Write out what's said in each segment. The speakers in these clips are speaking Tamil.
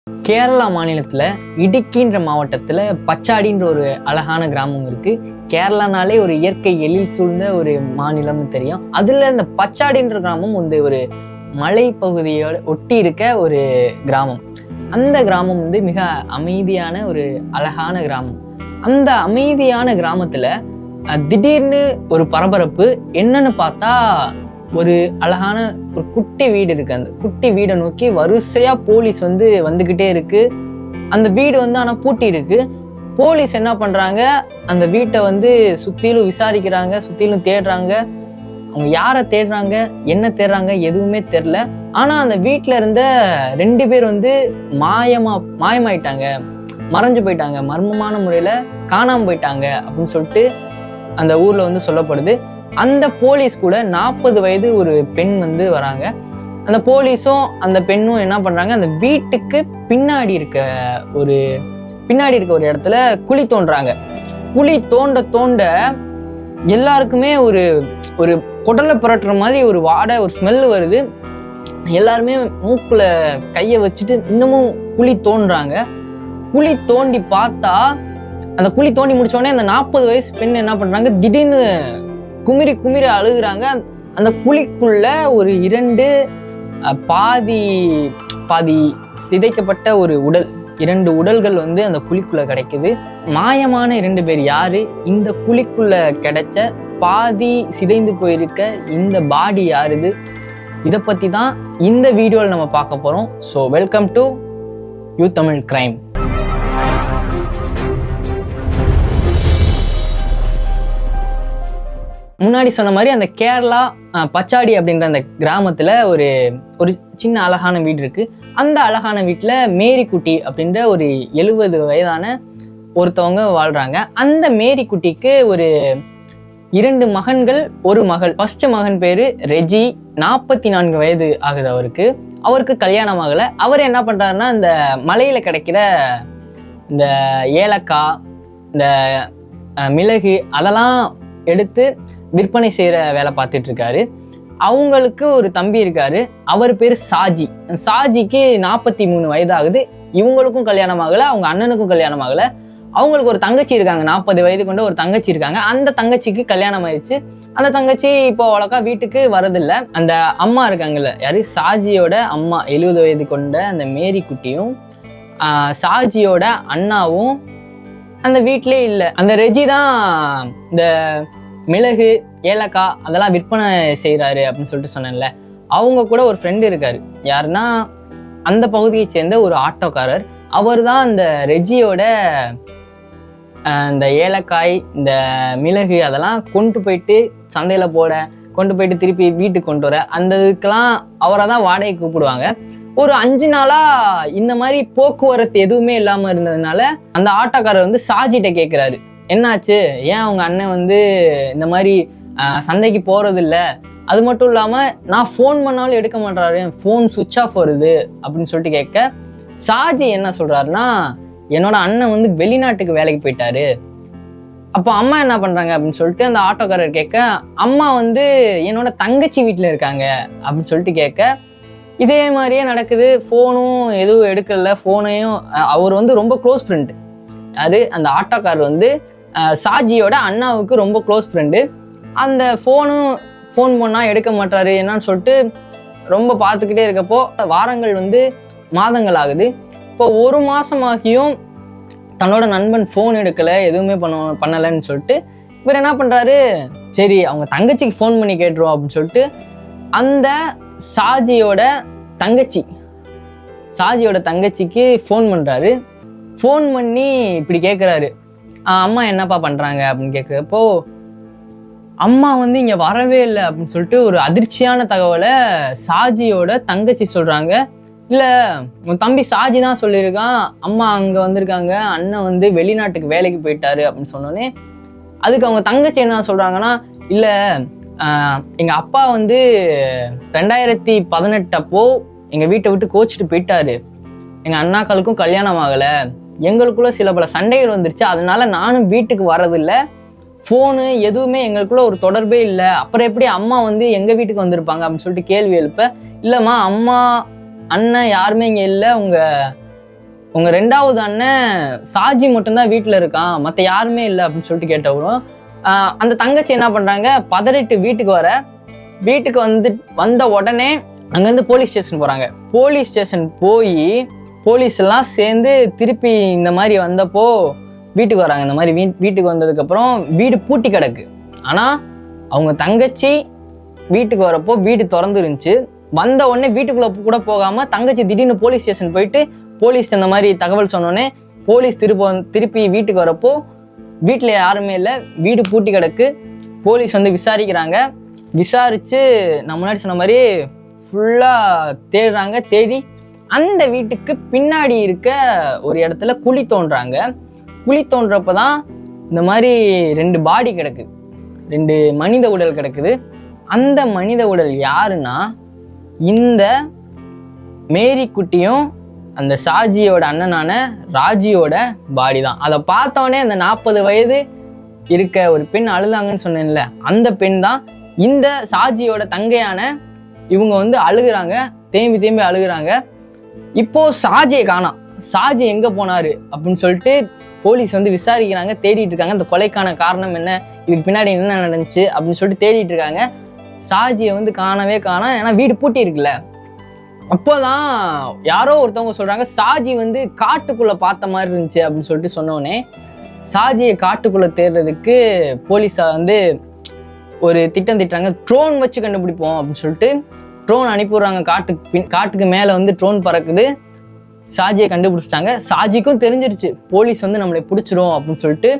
கேரளா மாநிலத்தில் இடுக்கின்ற மாவட்டத்தில் பச்சாடின்ற ஒரு அழகான கிராமம் இருக்குது. கேரளானாலே ஒரு இயற்கை எழில் சூழ்ந்த ஒரு மாநிலம்னு தெரியும். அதில் இந்த பச்சாடின்ற கிராமம் வந்து ஒரு மலை பகுதியோடு ஒட்டி இருக்க ஒரு கிராமம். அந்த கிராமம் வந்து மிக அமைதியான ஒரு அழகான கிராமம். அந்த அமைதியான கிராமத்தில் திடீர்னு ஒரு பரபரப்பு. என்னன்னு பார்த்தா ஒரு அழகான ஒரு குட்டி வீடு இருக்கு. அந்த குட்டி வீடை நோக்கி வரிசையா போலீஸ் வந்து வந்துகிட்டே இருக்கு. அந்த வீடு வந்து ஆனா பூட்டி இருக்கு. போலீஸ் என்ன பண்றாங்க, அந்த வீட்டை வந்து சுத்திலும் விசாரிக்கிறாங்க, சுத்திலும் தேடுறாங்க. அவங்க யாரை தேடுறாங்க, என்ன தேடுறாங்க எதுவுமே தெரியல. ஆனா அந்த வீட்டுல இருந்த 2 பேர் வந்து மாயமாயிட்டாங்க, மறைஞ்சு போயிட்டாங்க, மர்மமான முறையில காணாம போயிட்டாங்க அப்படின்னு சொல்லிட்டு அந்த ஊர்ல வந்து சொல்லப்படுது. அந்த போலீஸ் கூட 40 வயது ஒரு பெண் வந்து வராங்க. அந்த போலீஸும் அந்த பெண்ணும் என்ன பண்றாங்க, அந்த வீட்டுக்கு பின்னாடி இருக்க ஒரு இடத்துல குழி தோன்றாங்க. குழி தோண்ட எல்லாருக்குமே ஒரு ஒரு குடலை புரட்டுற மாதிரி ஒரு வாடை, ஒரு ஸ்மெல் வருது. எல்லாருமே மூக்குல கையை வச்சுட்டு இன்னமும் குழி தோன்றாங்க. குழி தோண்டி பார்த்தா, அந்த குழி தோண்டி முடிச்சோடனே அந்த 40 வயசு பெண் என்ன பண்றாங்க, திடீர்னு குமிரி அழுகுறாங்க. அந்த குழிக்குள்ள ஒரு 2 பாதி சிதைக்கப்பட்ட ஒரு உடல், 2 உடல்கள் வந்து அந்த குழிக்குள்ள கிடைக்குது. மாயமான 2 பேர் யாரு, இந்த குழிக்குள்ள கிடைச்ச பாதி சிதைந்து போயிருக்க இந்த பாடி யாருது, இதை பத்தி தான் இந்த வீடியோவில் நம்ம பார்க்க போறோம். So welcome to you Tamil crime. முன்னாடி சொன்ன மாதிரி அந்த கேரளா பச்சாடி அப்படின்ற அந்த கிராமத்துல ஒரு சின்ன அழகான வீடு இருக்கு. அந்த அழகான வீட்டுல மேரிக்குட்டி அப்படின்ற ஒரு 70 வயதான ஒருத்தவங்க வாழ்றாங்க. அந்த மேரிக்குட்டிக்கு ஒரு 2 மகன்கள், ஒரு மகள். ஃபர்ஸ்ட் மகன் பேரு ரெஜி, 44 வயது ஆகுது அவருக்கு கல்யாணம் ஆகல. அவர் என்ன பண்றாருன்னா, இந்த மலையில கிடைக்கிற இந்த ஏலக்காய், இந்த மிளகு அதெல்லாம் எடுத்து விற்பனை செய்யற வேலை பார்த்துட்டு இருக்காரு. அவங்களுக்கு ஒரு தம்பி இருக்காரு, அவர் பேரு சாஜி. சாஜிக்கு 43 வயது ஆகுது. இவங்களுக்கும் கல்யாணம் ஆகல, அவங்க அண்ணனுக்கும் கல்யாணம் ஆகல. அவங்களுக்கு ஒரு தங்கச்சி இருக்காங்க, 40 வயது கொண்ட ஒரு தங்கச்சி இருக்காங்க. அந்த தங்கச்சிக்கு கல்யாணம் ஆயிடுச்சு. அந்த தங்கச்சி இப்போ அவ்வளோக்கா வீட்டுக்கு வரதில்ல. அந்த அம்மா இருக்காங்கல்ல, யாரு, சாஜியோட அம்மா, 70 வயது கொண்ட அந்த மேரி குட்டியும் சாஜியோட அண்ணாவும் அந்த வீட்டிலே இல்லை. அந்த ரெஜி தான் இந்த மிளகு, ஏலக்காய் அதெல்லாம் விற்பனை செய்கிறாரு அப்படின்னு சொல்லிட்டு சொன்னேன்ல. அவங்க கூட ஒரு ஃப்ரெண்டு இருக்காரு. யாருன்னா, அந்த பகுதியை சேர்ந்த ஒரு ஆட்டோக்காரர். அவர் தான் இந்த ரெஜியோட இந்த ஏலக்காய், இந்த மிளகு அதெல்லாம் கொண்டு போயிட்டு சந்தையில் கொண்டு போயிட்டு திருப்பி வீட்டுக்கு கொண்டு வர, அந்த இதுக்கெல்லாம் அவரை தான் வாடகை கூப்பிடுவாங்க. ஒரு 5 நாளா இந்த மாதிரி போக்குவரத்து எதுவுமே இல்லாமல் இருந்ததுனால அந்த ஆட்டோக்காரர் வந்து சாஜிட்ட கேட்குறாரு, என்னாச்சு, ஏன் அவங்க அண்ணன் வந்து இந்த மாதிரி சந்தைக்கு போறது இல்லை, அது மட்டும் இல்லாமல் நான் ஃபோன் பண்ணாலும் எடுக்க மாட்டாரு, ஃபோன் சுவிட்ச் ஆஃப் வருது அப்படின்னு சொல்லிட்டு கேட்க, சாஜி என்ன சொல்றாருன்னா, என்னோட அண்ணன் வந்து வெளிநாட்டுக்கு வேலைக்கு போயிட்டாரு. அப்போ அம்மா என்ன பண்றாங்க அப்படின்னு சொல்லிட்டு அந்த ஆட்டோக்காரர் கேட்க, அம்மா வந்து என்னோட தங்கச்சி வீட்டில் இருக்காங்க அப்படின்னு சொல்லிட்டு கேட்க, இதே மாதிரியே நடக்குது. ஃபோனும் எதுவும் எடுக்கல. ஃபோனையும் அவர் வந்து ரொம்ப க்ளோஸ் ஃப்ரெண்டு. யாரு, அந்த ஆட்டோக்காரர் வந்து சாஜியோட அண்ணாவுக்கு ரொம்ப க்ளோஸ் ஃப்ரெண்டு. அந்த ஃபோன் பண்ணால் எடுக்க மாட்டாரு என்னன்னு சொல்லிட்டு ரொம்ப பார்த்துக்கிட்டே இருக்கப்போ வாரங்கள் வந்து மாதங்கள் ஆகுது. இப்போ 1 மாதமாகியும் தன்னோட நண்பன் ஃபோன் எடுக்கலை, எதுவுமே பண்ணலைன்னு சொல்லிட்டு இவர் என்ன பண்ணுறாரு, சரி அவங்க தங்கச்சிக்கு ஃபோன் பண்ணி கேட்டுருவோம் அப்படின்னு சொல்லிட்டு அந்த சாஜியோட தங்கச்சிக்கு ஃபோன் பண்ணுறாரு. ஃபோன் பண்ணி இப்படி கேட்குறாரு, அம்மா என்னப்பா பண்ணுறாங்க அப்படின்னு கேட்குறப்போ, அம்மா வந்து இங்கே வரவே இல்லை அப்படின்னு சொல்லிட்டு ஒரு அதிர்ச்சியான தகவலை சாஜியோட தங்கச்சி சொல்கிறாங்க. இல்லை, உன் தம்பி சாஜி தான் சொல்லியிருக்கான், அம்மா அங்கே வந்திருக்காங்க, அண்ணன் வந்து வெளிநாட்டுக்கு வேலைக்கு போயிட்டாரு அப்படின்னு சொன்னோன்னே, அதுக்கு அவங்க தங்கச்சி என்ன சொல்கிறாங்கன்னா, இல்லை எங்கள் அப்பா வந்து 2018 அப்போ எங்கள் வீட்டை விட்டு கோச்சிட்டு போயிட்டாரு. எங்கள் அண்ணாக்களுக்கும் கல்யாணம் ஆகலை, எங்களுக்குள்ள சில பல சண்டைகள் வந்துருச்சு, அதனால நானும் வீட்டுக்கு வர்றதில்லை, ஃபோனு எதுவுமே எங்களுக்குள்ள ஒரு தொடர்பே இல்லை, அப்புறம் எப்படி அம்மா வந்து எங்கள் வீட்டுக்கு வந்திருப்பாங்க அப்படின்னு சொல்லிட்டு கேள்வி எழுப்ப, இல்லைம்மா அம்மா அண்ணன் யாருமே இங்கே இல்லை, உங்கள் உங்க 2வது அண்ணன் சாஜி மட்டும்தான் வீட்டுல இருக்கான், மத்த யாருமே இல்லை அப்படின்னு சொல்லிட்டு கேட்டவரும் அந்த தங்கச்சி என்ன பண்றாங்க, பதறிட்டு வீட்டுக்கு வந்த உடனே அங்கேருந்து போலீஸ் ஸ்டேஷன் போறாங்க. போலீஸ் ஸ்டேஷன் போய் போலீஸ் எல்லாம் சேர்ந்து திருப்பி இந்த மாதிரி வந்தப்போ வீட்டுக்கு வராங்க. இந்த மாதிரி வீட்டுக்கு வந்ததுக்கப்புறம் வீடு பூட்டி கிடக்கு. ஆனால் அவங்க தங்கச்சி வீட்டுக்கு வரப்போ வீடு திறந்து இருந்துச்சு. வந்த உடனே வீட்டுக்குள்ளே கூட போகாமல் தங்கச்சி திடீர்னு போலீஸ் ஸ்டேஷன் போயிட்டு போலீஸ்ட்டு இந்த மாதிரி தகவல் சொன்னோடனே போலீஸ் திருப்பி வீட்டுக்கு வரப்போ வீட்டில் யாருமே இல்லை, வீடு பூட்டி கிடக்கு. போலீஸ் விசாரிக்கிறாங்க. விசாரித்து நான் முன்னாடி சொன்ன மாதிரி ஃபுல்லாக தேடுறாங்க. தேடி அந்த வீட்டுக்கு பின்னாடி இருக்க ஒரு இடத்துல குழி தோன்றாங்க. குழி தோன்றப்ப தான் இந்த மாதிரி 2 பாடி கிடக்குது, 2 மனித உடல் கிடக்குது. அந்த மனித உடல் யாருன்னா இந்த மேரி குட்டியும் அந்த சாஜியோட அண்ணனான ராஜியோட பாடி தான். அதை பார்த்தோன்னே அந்த 40 வயது இருக்க ஒரு பெண் அழுதாங்கன்னு சொன்னேன்ல, அந்த பெண் தான். இந்த சாஜியோட தங்கையான இவங்க அழுகுறாங்க, தேம்பி அழுகுறாங்க. இப்போ சாஜியை காணோம், சாஜி எங்க போனாரு அப்படின்னு சொல்லிட்டு போலீஸ் விசாரிக்கிறாங்க, தேடிட்டு இருக்காங்க. அந்த கொலைக்கான காரணம் என்ன, இதுக்கு பின்னாடி என்ன நடந்துச்சு அப்படின்னு சொல்லிட்டு தேடிட்டு இருக்காங்க. சாஜியை காணவே காணோம், ஏன்னா வீடு பூட்டி இருக்குல்ல. அப்போதான் யாரோ ஒருத்தவங்க சொல்றாங்க சாஜி காட்டுக்குள்ள பார்த்த மாதிரி இருந்துச்சு அப்படின்னு சொல்லிட்டு சொன்னோடனே சாஜியை காட்டுக்குள்ள தேடுறதுக்கு போலீஸா ஒரு திட்டம் திட்டுறாங்க. ட்ரோன் வச்சு கண்டுபிடிப்போம் அப்படின்னு சொல்லிட்டு ட்ரோன் அனுப்பிடுறாங்க. காட்டுக்கு மேலே ட்ரோன் பறக்குது. சாஜியை கண்டுபிடிச்சிட்டாங்க. சாஜிக்கும் தெரிஞ்சிருச்சு போலீஸ் நம்மளை பிடிச்சிரும் அப்படின்னு சொல்லிட்டு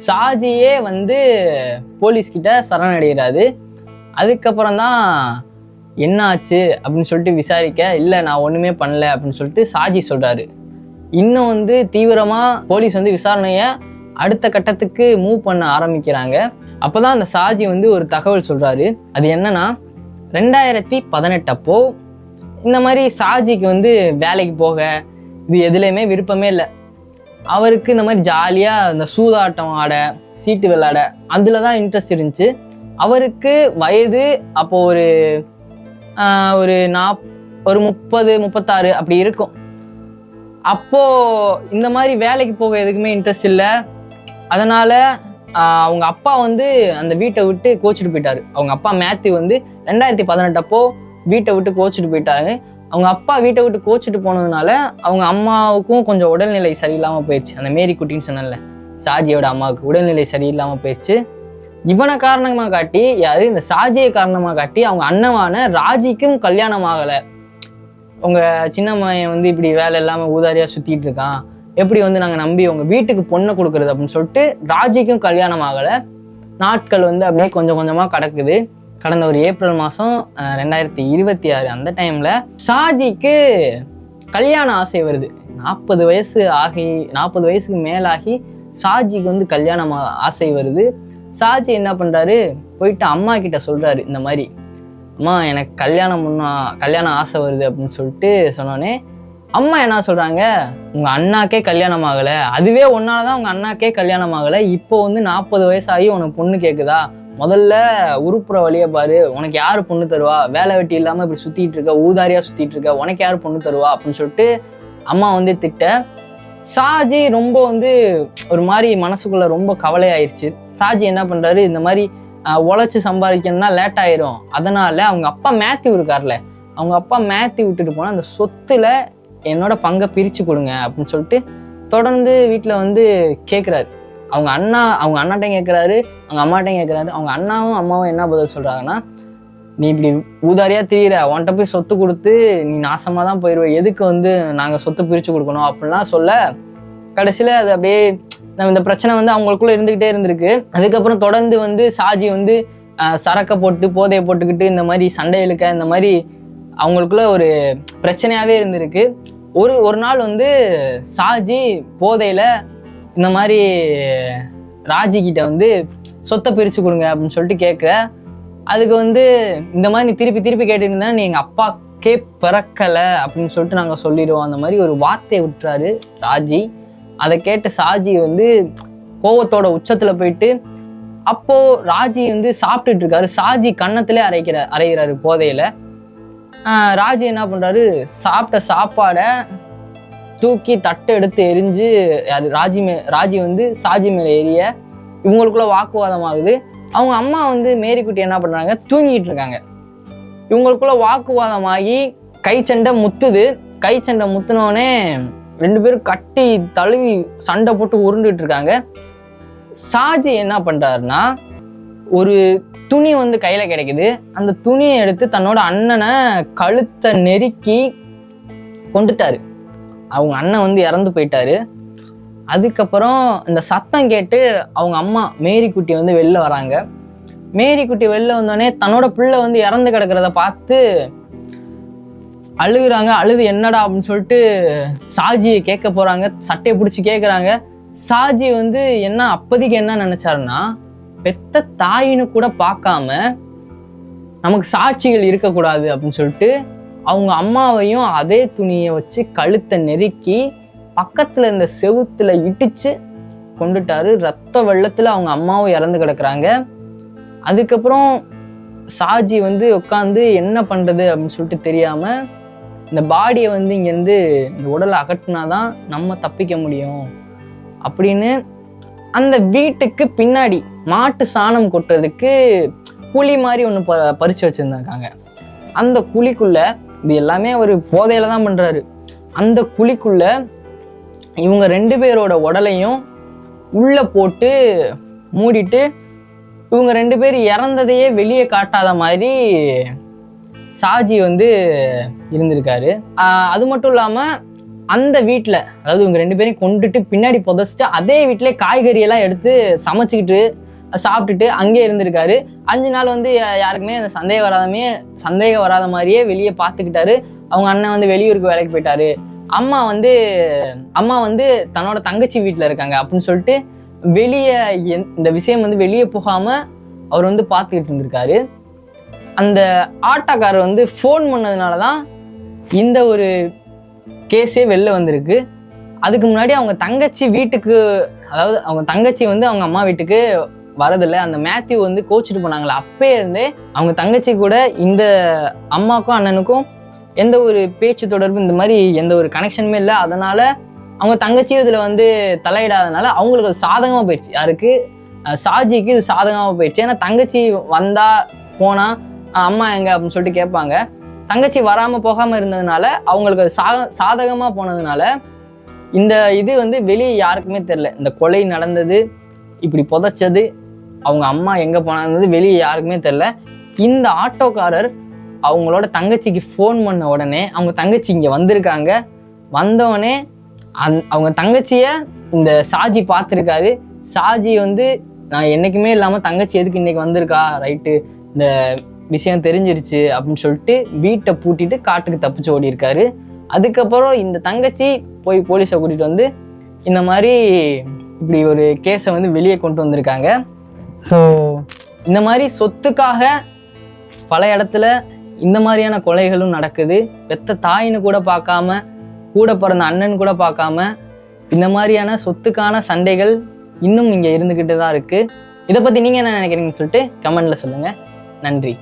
சாஜியே போலீஸ்கிட்ட சரணடைகிறாரு. அதுக்கப்புறம் தான் என்ன ஆச்சு அப்படின்னு சொல்லிட்டு விசாரிக்க, இல்லை நான் ஒன்றுமே பண்ணல அப்படின்னு சொல்லிட்டு சாஜி சொல்கிறாரு. இன்னும் தீவிரமாக போலீஸ் விசாரணையை அடுத்த கட்டத்துக்கு மூவ் பண்ண ஆரம்பிக்கிறாங்க. அப்போ தான் அந்த சாஜி ஒரு தகவல் சொல்கிறாரு. அது என்னன்னா 2018 அப்போ இந்த மாதிரி சாஜிக்கு வேலைக்கு போக இது எதுலேயுமே விருப்பமே இல்லை. அவருக்கு இந்த மாதிரி ஜாலியாக இந்த சூதாட்டம் ஆட, சீட்டு விளையாட அதில் தான் இன்ட்ரெஸ்ட் இருந்துச்சு. அவருக்கு வயது அப்போ ஒரு 30-36 அப்படி இருக்கும். அப்போது இந்த மாதிரி வேலைக்கு போக எதுக்குமே இன்ட்ரெஸ்ட் இல்லை. அதனால் அவங்க அப்பா அந்த வீட்டை விட்டு கோச்சிட்டு போயிட்டாரு. அவங்க அப்பா மேத்யூ 2018 அப்போ வீட்டை விட்டு கோச்சிட்டு போயிட்டாங்க. அவங்க அப்பா வீட்டை விட்டு கோச்சிட்டு போனதுனால அவங்க அம்மாவுக்கும் கொஞ்சம் உடல்நிலை சரியில்லாமல் போயிடுச்சு. அந்த மேரி குட்டின்னு சொன்னல, சாஜியோட அம்மாவுக்கு உடல்நிலை சரியில்லாமல் போயிடுச்சு. இவனை காரணமாக காட்டி, யாரு இந்த சாஜியை காரணமாக காட்டி அவங்க அண்ணவான ராஜிக்கும் கல்யாணம் ஆகலை. உங்கள் சின்ன மகன் இப்படி வேலை இல்லாமல் ஊதாரியாக சுற்றிட்டு இருக்கான், எப்படி நாங்கள் நம்பி உங்கள் வீட்டுக்கு பொண்ணை கொடுக்குறது அப்படின்னு சொல்லிட்டு ராஜிக்கும் கல்யாணம் ஆகலை. நாட்கள் அப்படியே கொஞ்சம் கொஞ்சமாக கடக்குது. கடந்த ஒரு ஏப்ரல் மாதம் 2026 அந்த டைமில் சாஜிக்கு கல்யாண ஆசை வருது. 40 வயசுக்கு மேலாகி சாஜிக்கு கல்யாணம் ஆசை வருது. சாஜி என்ன பண்ணுறாரு, போயிட்டு அம்மா கிட்ட சொல்கிறாரு, இந்த மாதிரி அம்மா எனக்கு கல்யாணம் ஆசை வருது அப்படின்னு சொல்லிட்டு சொன்னோடனே அம்மா என்ன சொல்கிறாங்க, உங்கள் அண்ணாக்கே கல்யாணம் ஆகலை, அதுவே ஒன்னால தான் உங்கள் அண்ணாக்கே கல்யாணம் ஆகலை, இப்போ 40 வயசாகி உனக்கு பொண்ணு கேட்குதா, முதல்ல உருப்புற வழியை பாரு, உனக்கு யார் பொண்ணு தருவா, வேலை வெட்டி இல்லாமல் இப்படி சுற்றிட்டு இருக்க, ஊதாரியாக சுற்றிட்டு இருக்க, உனக்கு யார் பொண்ணு தருவா அப்படின்னு சொல்லிட்டு அம்மா திட்ட. சாஜி ரொம்ப ஒரு மாதிரி மனசுக்குள்ள ரொம்ப கவலையாயிருச்சு. சாஜி என்ன பண்றாரு, இந்த மாதிரி உழைச்சி சம்பாதிக்கணும்னா லேட் ஆயிரும், அதனால அவங்க அப்பா மேத்யூ இருக்கார்ல, அவங்க அப்பா மேத்யூ விட்டுட்டு போனா அந்த சொத்துல என்னோட பங்கை பிரிச்சு கொடுங்க அப்படின்னு சொல்லிட்டு தொடர்ந்து வீட்டில் கேட்குறாரு. அவங்க அண்ணாட்டையும் கேட்குறாரு, அவங்க அம்மாட்டையும் கேட்குறாரு. அவங்க அண்ணாவும் அம்மாவும் என்ன பதில் சொல்றாங்கன்னா, நீ இப்படி ஊதாரியாக திரியிற, உன்கிட்ட போய் சொத்து கொடுத்து நீ நாசமாக தான் போயிடுவ, எதுக்கு நாங்கள் சொத்து பிரித்து கொடுக்கணும் அப்படின்லாம் சொல்ல, கடைசியில் அது அப்படியே இந்த பிரச்சனை அவங்களுக்குள்ள இருந்துக்கிட்டே இருந்திருக்கு. அதுக்கப்புறம் தொடர்ந்து சாஜி சரக்கை போட்டு போதையை போட்டுக்கிட்டு இந்த மாதிரி சண்டை இழுக்க, இந்த மாதிரி அவங்களுக்குள்ள ஒரு பிரச்சனையாகவே இருந்திருக்கு. ஒரு நாள் சாஜி போதையில் இந்த மாதிரி ராஜி கிட்ட சொத்தை பிரித்து கொடுங்க அப்படின்னு சொல்லிட்டு கேட்க, அதுக்கு இந்த மாதிரி நீ திருப்பி கேட்டுட்டு இருந்தா நீ எங்கள் அப்பாக்கே பிறக்கலை அப்படின்னு சொல்லிட்டு நாங்கள் சொல்லிடுவோம், அந்த மாதிரி ஒரு வார்த்தையை விட்டுறாரு ராஜி. அதை கேட்டு சாஜி கோவத்தோட உச்சத்தில் போயிட்டு, அப்போ ராஜி சாப்பிட்டுட்டு இருக்காரு. சாஜி கன்னத்திலே அரைகிறாரு போதையில. ராஜி என்ன பண்றாரு, சாப்பிட்ட சாப்பாடை தூக்கி தட்டை எடுத்து எரிஞ்சு யாரு ராஜி வந்து சாஜி மேலே எரிய இவங்களுக்குள்ள வாக்குவாதம் ஆகுது. அவங்க அம்மா வந்து மேரிக்குட்டி என்ன பண்றாங்க, தூங்கிட்டு இருக்காங்க. இவங்களுக்குள்ள வாக்குவாதம் ஆகி கை சண்டை முத்துனோடனே 2 பேரும் கட்டி தழுவி சண்டை போட்டு உருண்டுட்டு இருக்காங்க. சாஜி என்ன பண்றாருன்னா, ஒரு துணி வந்து கையில கிடைக்குது. அந்த துணியை எடுத்து தன்னோட அண்ணனை கழுத்தை நெருக்கி கொண்டுட்டாரு. அவங்க அண்ணன் வந்து இறந்து போயிட்டாரு. அதுக்கப்புறம் இந்த சத்தம் கேட்டு அவங்க அம்மா மேரிக்குட்டி வந்து வெளில வராங்க. மேரிக்குட்டி வெளில வந்தோடனே தன்னோட பிள்ளை வந்து இறந்து கிடக்கிறத பார்த்து அழுகுறாங்க. அழுது என்னடா அப்படின்னு சொல்லிட்டு சாஜியை கேட்க போறாங்க. சட்டையை பிடிச்சி கேட்குறாங்க. சாஜி வந்து அப்போதைக்கு என்ன நினைச்சாருன்னா, பெத்த தாயின்னு கூட பார்க்காம நமக்கு சாட்சிகள் இருக்கக்கூடாது அப்படின்னு சொல்லிட்டு அவங்க அம்மாவையும் அதே துணியை வச்சு கழுத்தை நெருக்கி பக்கத்துல இந்த செவுத்துல இடிச்சு கொண்டுட்டாரு. ரத்த வெள்ளத்துல அவங்க அம்மாவும் இறந்து கிடக்குறாங்க. அதுக்கப்புறம் சாஜி வந்து உட்காந்து என்ன பண்றது அப்படின்னு சொல்லிட்டு தெரியாம இந்த பாடியை வந்து இங்கேருந்து இந்த உடலை அகட்டினாதான் நம்ம தப்பிக்க முடியும் அப்படின்னு அந்த வீட்டுக்கு பின்னாடி மாட்டு சாணம் கொட்டுறதுக்கு குழி மாதிரி ஒன்று பறிச்சு வச்சிருந்தாங்க. அந்த குழிக்குள்ள இது எல்லாமே அவர் போதையில தான் பண்றாரு. அந்த குழிக்குள்ள இவங்க 2 பேரோட உடலையும் உள்ள போட்டு மூடிட்டு இவங்க 2 பேர் இறந்ததையே வெளியே காட்டாத மாதிரி சாஜி வந்து இருந்திருக்காரு. அது மட்டும் இல்லாம அந்த வீட்டில், அதாவது இவங்க 2 பேரையும் கொண்டுட்டு பின்னாடி புதைச்சிட்டு அதே வீட்டிலே காய்கறியெல்லாம் எடுத்து சமைச்சிக்கிட்டு சாப்பிட்டுட்டு அங்கே இருந்திருக்காரு. 5 நாள் வந்து யாருக்குமே அந்த சந்தேகம் வராத மாதிரியே வெளியே பார்த்துக்கிட்டாரு. அவங்க அண்ணன் வந்து வெளியூருக்கு வேலைக்கு போயிட்டாரு. அம்மா வந்து தன்னோட தங்கச்சி வீட்டில் இருக்காங்க அப்படின்னு சொல்லிட்டு வெளியே இந்த விஷயம் வந்து வெளியே போகாம அவர் வந்து பார்த்துக்கிட்டு இருந்திருக்காரு. அந்த ஆட்டோக்காரர் வந்து ஃபோன் பண்ணதுனால தான் இந்த ஒரு கேஸே வெளில வந்திருக்கு. அதுக்கு முன்னாடி அவங்க தங்கச்சி வீட்டுக்கு, அதாவது அவங்க தங்கச்சி வந்து அவங்க அம்மா வீட்டுக்கு வரதில்லை. அந்த மேத்யூ வந்து கோச்சிட்டு போனாங்களே, அப்பே இருந்தே அவங்க தங்கச்சி கூட இந்த அம்மாவுக்கும் அண்ணனுக்கும் எந்த ஒரு பேச்சு தொடர்பு இந்த மாதிரி எந்த ஒரு கனெக்ஷனுமே இல்லை. அதனால அவங்க தங்கச்சியும் இதில் வந்து தலையிடாதனால அவங்களுக்கு அது சாதகமாக போயிடுச்சு. யாருக்கு, சாஜிக்கு இது சாதகமாக போயிடுச்சு. ஏன்னா தங்கச்சி வந்தா போனா அம்மா எங்க அப்படின்னு சொல்லிட்டு கேட்பாங்க. தங்கச்சி வராமல் போகாமல் இருந்ததுனால அவங்களுக்கு அது சாதகமாக போனதுனால இந்த இது வந்து வெளியே யாருக்குமே தெரில. இந்த கொலை நடந்தது, இப்படி புதைச்சது, அவங்க அம்மா எங்கே போனது வெளியே யாருக்குமே தெரில. இந்த ஆட்டோக்காரர் அவங்களோட தங்கச்சிக்கு ஃபோன் பண்ண உடனே அவங்க தங்கச்சி இங்கே வந்திருக்காங்க. வந்தோடனே அவங்க தங்கச்சியை இந்த சாஜி பார்த்துருக்காரு. சாஜி வந்து நான் என்றைக்குமே இல்லாமல் தங்கச்சி எதுக்கு இன்னைக்கு வந்திருக்கா, ரைட்டு இந்த விஷயம் தெரிஞ்சிருச்சு அப்படின்னு சொல்லிட்டு வீட்டை பூட்டிட்டு காட்டுக்கு தப்பிச்சு ஓடி இருக்காரு. அதுக்கப்புறம் இந்த தங்கச்சி போய் போலீஸை கூட்டிகிட்டு வந்து இந்த மாதிரி இப்படி ஒரு கேஸை வந்து வெளியே கொண்டு வந்திருக்காங்க. ஸோ இந்த மாதிரி சொத்துக்காக பல இடத்துல இந்த மாதிரியான கொலைகளும் நடக்குது. பெத்த தாயின்னு கூட பார்க்காம, கூட பிறந்த அண்ணன் கூட பார்க்காம இந்த மாதிரியான சொத்துக்கான சண்டைகள் இன்னும் இங்கே இருந்துக்கிட்டு தான் இருக்குது. இதை பற்றி நீங்கள் என்ன நினைக்கிறீங்கன்னு சொல்லிட்டு கமெண்டில் சொல்லுங்கள். நன்றி.